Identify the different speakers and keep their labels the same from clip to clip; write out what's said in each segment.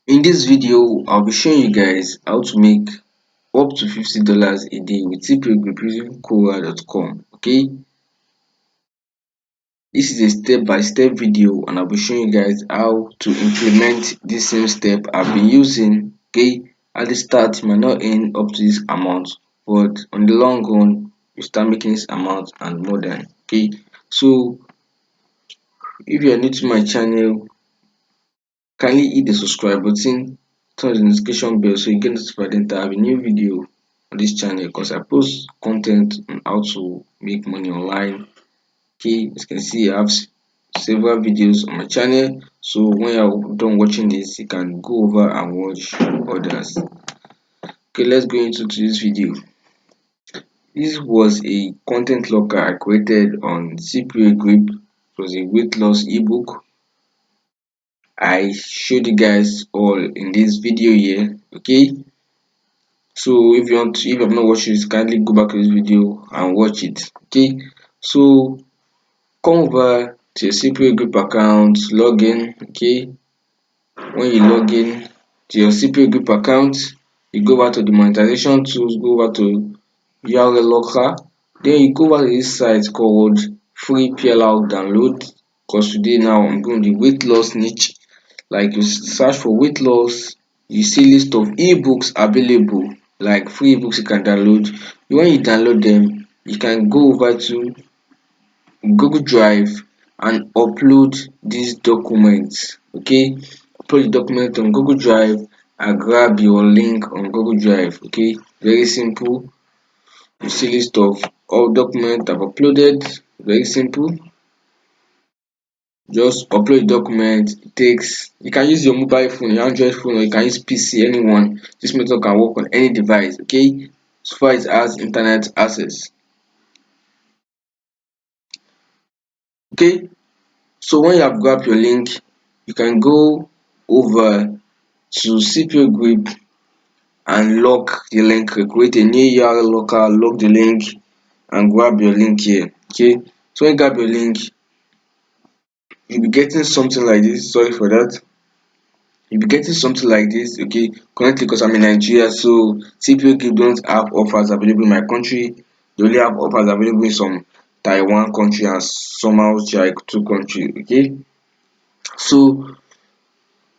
Speaker 1: In this video, I'll be showing you guys how to make up to $50 a day with Cpagrip using Quora.com. Okay, this is a step-by-step video, and I'll be showing you guys how to implement this same step I've been using. Okay, at the start, you might not earn up to this amount, but on the long run, you start making this amount and more than. Okay, so if you are new to my channel, kindly hit the subscribe button, turn on the notification bell so you get notified anytime I have a new video on this channel, because I post content on how to make money online. Okay, as you can see, I have several videos on my channel, so when you're done watching this, you can go over and watch others. Okay, let's go into this video. This was a content locker I created on Cpagrip. It was a weight loss ebook. I showed you guys all in this video here. Okay, so if you have not watched it, kindly go back to this video and watch it. Okay, so come over to your CPA group account, log in. Okay, when you log in to your CPA group account, you go over to the monetization tools, go over to URL locker, then you go over to this site called free PLR download. Because today now I'm doing the weight loss niche. Like, you search for weight loss, you see list of ebooks available, like free ebooks you can download. When you download them, you can go over to Google Drive and upload these documents. Okay, upload the document on Google Drive and grab your link on Google Drive. Okay, very simple. You see list of all documents I've uploaded. Very simple. Just upload document. It takes, you can use your mobile phone, your Android phone, or you can use PC, anyone. This method can work on any device. Okay, so far as it has internet access. Okay, so when you have grabbed your link, you can go over to Cpagrip and lock the link. Create a new URL locker, lock the link, and grab your link here. Okay, so when you grab your link, you'll be getting something like this. Sorry for that. You'll be getting something like this. Okay, currently, because I'm in Nigeria, so Cpagrip don't have offers available in my country. They only have offers available in some Taiwan country and somehow like two countries. Okay, so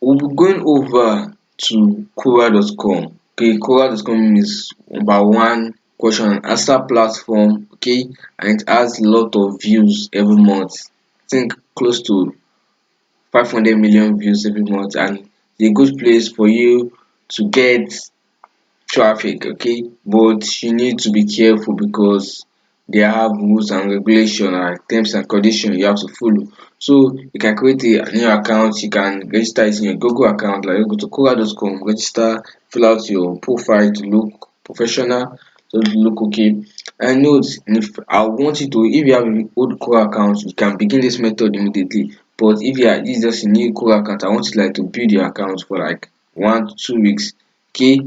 Speaker 1: we'll be going over to Quora.com. Okay, Quora.com is #1 question and answer platform. Okay, and it has a lot of views every month. I think close to 500 million views every month, and it's a good place for you to get traffic. Okay, but you need to be careful because they have rules and regulation and terms and conditions you have to follow. So you can create a new account, you can register it in your Google account. Like, you go to Quora.com, register, fill out your profile to look professional, so to look okay. And note, if I want you to, if you have an old Quora account, you can begin this method immediately. But if you are, this is just a new Quora account, I want you like to build your account for like 1 to 2 weeks. Okay,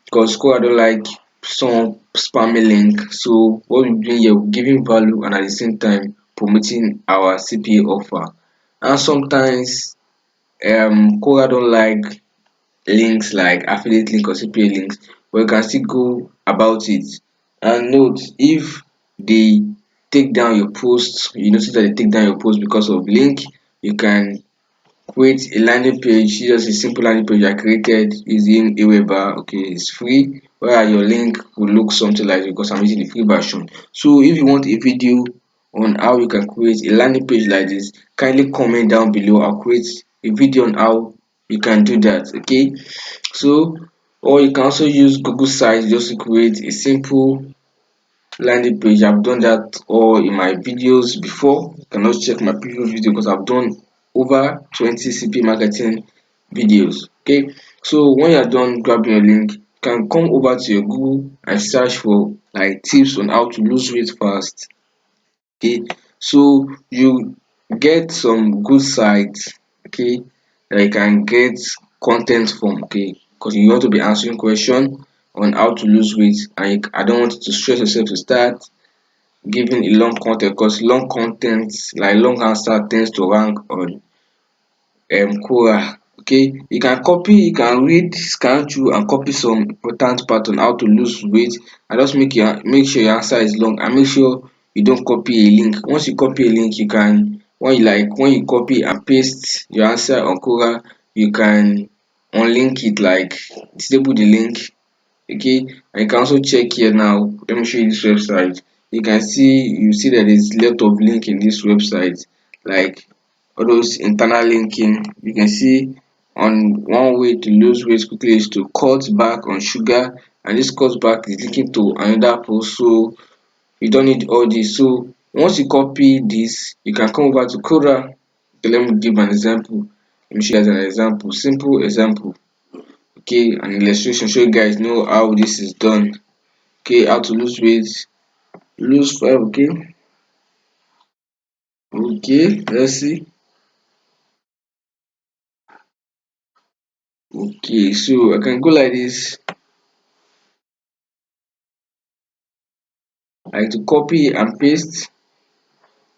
Speaker 1: because Quora don't like some spammy link. So what we're doing here, we're giving value and at the same time promoting our CPA offer. And sometimes Quora don't like links like affiliate link or CPA links, but you can still go about it. And note, if they take down your post, you notice that they take down your post because of link, you can create a landing page. Just a simple landing page I created using Aweber. Okay, it's free, where your link will look something like, because I'm using the free version. So if you want a video on how you can create a landing page like this, kindly comment down below. I'll create a video on how you can do that. Okay, so, or you can also use Google Sites just to create a simple landing page. I've done that all in my videos before. You can also check my previous video because I've done over 20 CP marketing videos. Okay, so when you're done grabbing your link, you can come over to your Google and search for like tips on how to lose weight fast. Okay, so you get some good sites. Okay, that you can get content from. Okay, because you want to be answering question on how to lose weight, and I don't want you to stress yourself to start giving a long content, because long content like long answer tends to rank on Quora. Okay, you can copy, you can read, scan through and copy some important part on how to lose weight, and just make sure your answer is long, and make sure you don't copy a link. Once you copy a link, you can, when you copy and paste your answer on Quora, you can unlink it, like disable the link. Okay, and you can also check here now. Let me show you this website. You see that there's a lot of link in this website, like all those internal linking. You can see on one way to lose weight quickly is to cut back on sugar, and this cut back is linking to another post, so you don't need all this. So once you copy this, you can come over to Quora. Okay, let me give an example. Let me show you guys an example, simple example. Okay, an illustration so you guys know how this is done. Okay, how to lose weight, lose 5. Okay, let's see. Okay, so I can go like this. I like to copy and paste,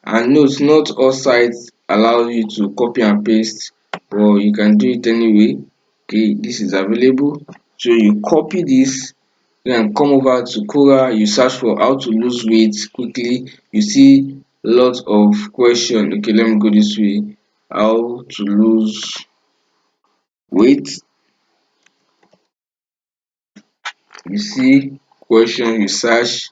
Speaker 1: and note, not all sites allow you to copy and paste, but you can do it anyway. Okay, this is available. So you copy this, then come over to Quora, you search for how to lose weight quickly. You see lots of question. Okay, let me go this way. How to lose weight. You see question, you search,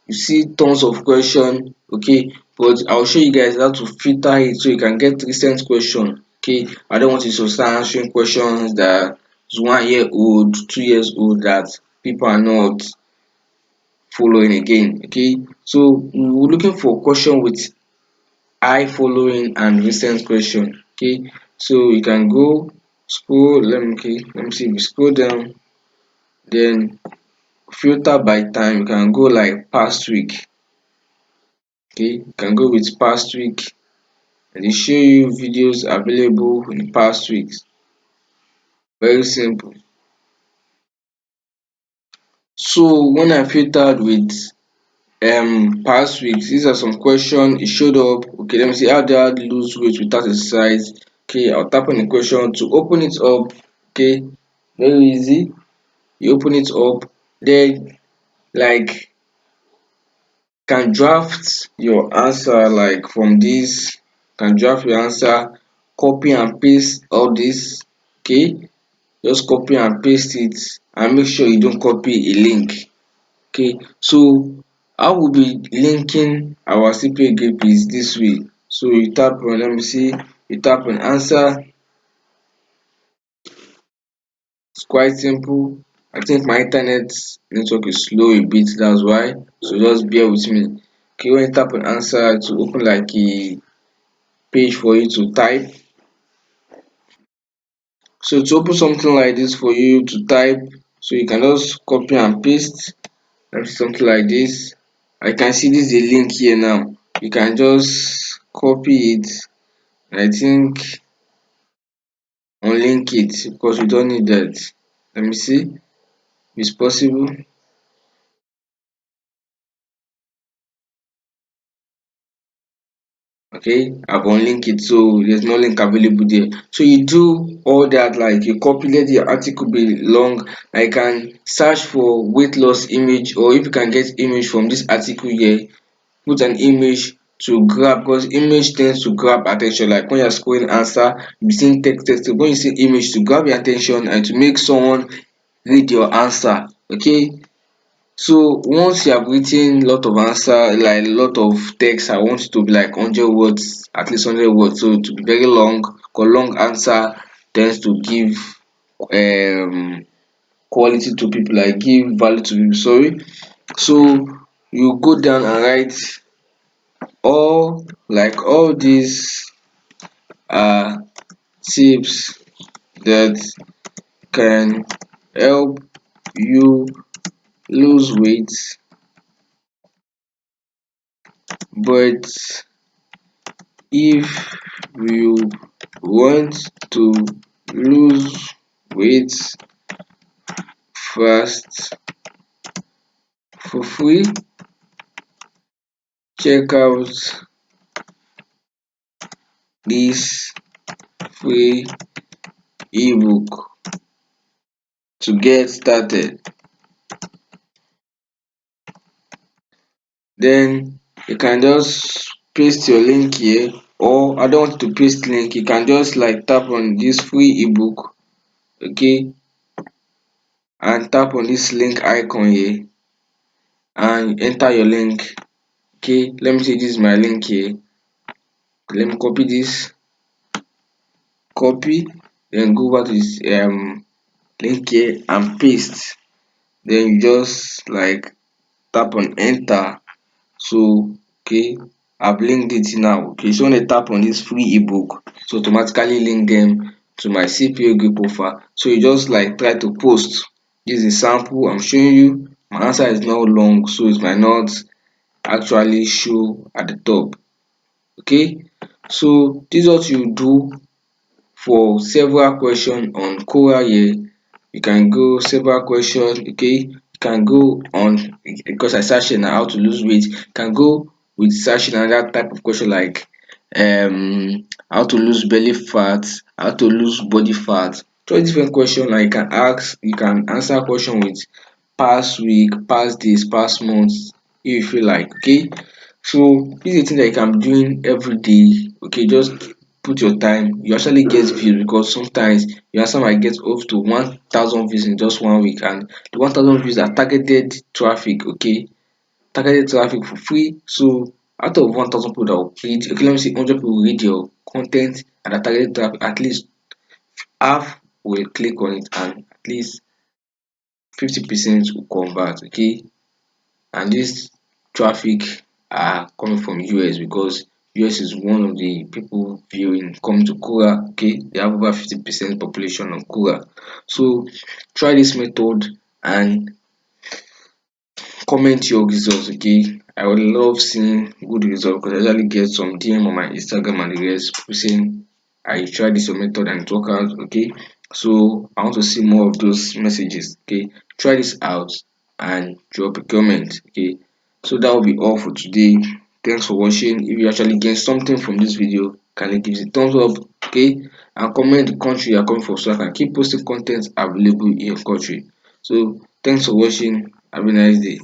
Speaker 1: you see tons of question. Okay, but I'll show you guys how to filter it so you can get recent question. Okay, I don't want you to start answering questions that is 1 year old, 2 years old, that people are not following again. Okay, so we're looking for question with high following and recent question. Okay, so you can go scroll. Let me see. If you scroll down, then filter by time, you can go like past week. Okay, you can go with past week, and they show you videos available in the past weeks. Very simple. So when I filtered with past weeks, these are some questions it showed up. Okay, let me see. How do I lose weight without exercise? Okay, I'll tap on the question to open it up. Okay, very easy. You open it up, then like can draft your answer, like from this, can draft your answer, copy and paste all this. Okay, just copy and paste it, and make sure you don't copy a link. Okay, so how we'll be linking our Cpagrip is this way. So you tap on, let me see, you tap on answer. It's quite simple. I think my internet network is slow a bit, that's why, so just bear with me. Okay, when you tap on answer, to open like a page for you to type. So to open something like this for you to type, so you can just copy and paste. That's something like this. I can see this is a link here now. You can just copy it. I think unlink it because we don't need that. Let me see if it's possible. Okay, I've unlinked it, so there's no link available there. So you do all that, like you copy, let the article be long. I can search for weight loss image, or if you can get image from this article here, put an image to grab, because image tends to grab attention. Like when you're scrolling answer, you be seeing text, when you see image, to grab your attention and to make someone read your answer. Okay, so once you have written lot of answer, like lot of text, I want it to be like 100 words, at least 100 words, so to be very long, because long answer tends to give um quality to people, like give value to people, sorry. So you go down and write all these are tips that can help you lose weight, but if you want to lose weight fast for free, check out this free ebook to get started. Then you can just paste your link here, or I don't want to paste link, you can just like tap on this free ebook, okay, and tap on this link icon here and enter your link. Okay, let me say this is my link here. Let me copy this, copy, then go over to this link here and paste. Then you just like tap on enter. So okay, I've linked it now. Okay, so when I tap on this free ebook, so automatically link them to my Cpagrip profile. So you just like try to post. This is a sample I'm showing you. My answer is not long, so it might not actually show at the top. Okay, so this is what you do for several questions on Quora here. You can go several questions, okay, you can go on, because I searched on how to lose weight, you can go with searching another type of question like how to lose belly fat, how to lose body fat. So different question, like you can ask, you can answer question with past week, past days, past months if you feel like. Okay, so this is a thing that you can be doing every day. Okay, just put your time, you actually get views, because sometimes your answer might get up to 1,000 views in just 1 week, and the 1,000 views are targeted traffic. Okay, targeted traffic for free. So out of 1,000 people that will read, okay, let me say 100 people will read your content and are targeted traffic, at least half will click on it, and at least 50% will convert. Okay, and this traffic are coming from US, because US is one of the people viewing coming to Quora. Okay, they have over 50% population on Quora. So try this method and comment your results. Okay, I would love seeing good results, because I usually get some DM on my Instagram and the rest, people saying I tried this your method and it worked out. Okay, so I want to see more of those messages. Okay, try this out and drop a comment. Okay, so that will be all for today. Thanks for watching. If you actually get something from this video, kindly give it a thumbs up, okay, and comment the country you are coming from, so I can keep posting content available in your country. So thanks for watching. Have a nice day.